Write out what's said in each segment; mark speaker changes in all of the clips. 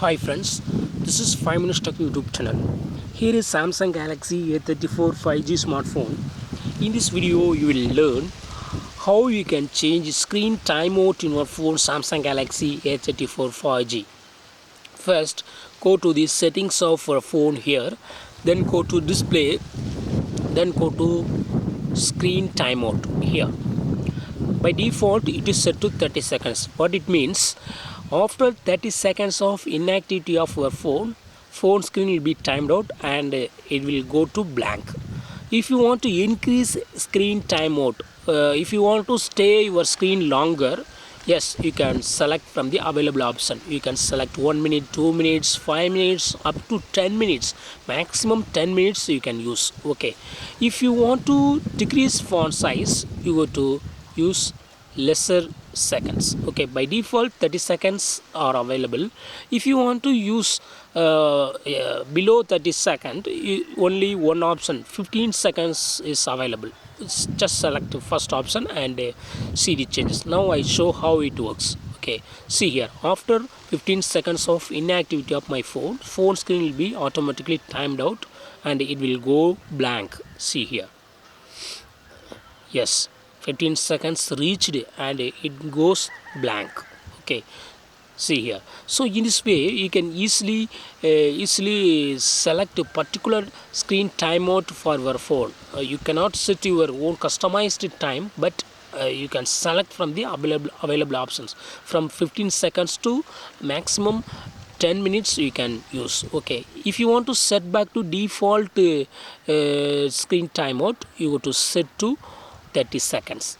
Speaker 1: Hi friends, this is 5 Minutes Tech YouTube channel. Here is Samsung Galaxy A34 5G smartphone. In this video, you will learn how you can change screen timeout in your phone Samsung Galaxy A34 5G. First, go to the settings of your phone here, then go to display, then go to screen timeout here. By default, it is set to 30 seconds. What it means, after 30 seconds of inactivity of your phone screen will be timed out and it will go to blank. If you want to increase screen timeout, if you want to stay your screen longer, yes, you can select from the available option. You can select 1 minute, 2 minutes, 5 minutes, up to 10 minutes. Maximum 10 minutes you can use. Okay. If you want to decrease font size, you go to use lesser seconds. Okay, by default 30 seconds are available. If you want to use below 30 seconds, only one option 15 seconds is available. Just select the first option and see the changes. Now I show how it works. Okay, see here, after 15 seconds of inactivity of my phone screen will be automatically timed out and it will go blank. See here, yes, 15 seconds reached and it goes blank. Okay, see here. So in this way you can easily select a particular screen timeout for your phone. You cannot set your own customized time, but you can select from the available options. From 15 seconds to maximum 10 minutes you can use. Okay, if you want to set back to default screen timeout, you go to set to 30 seconds.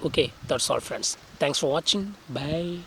Speaker 1: Okay, that's all friends. Thanks for watching. Bye.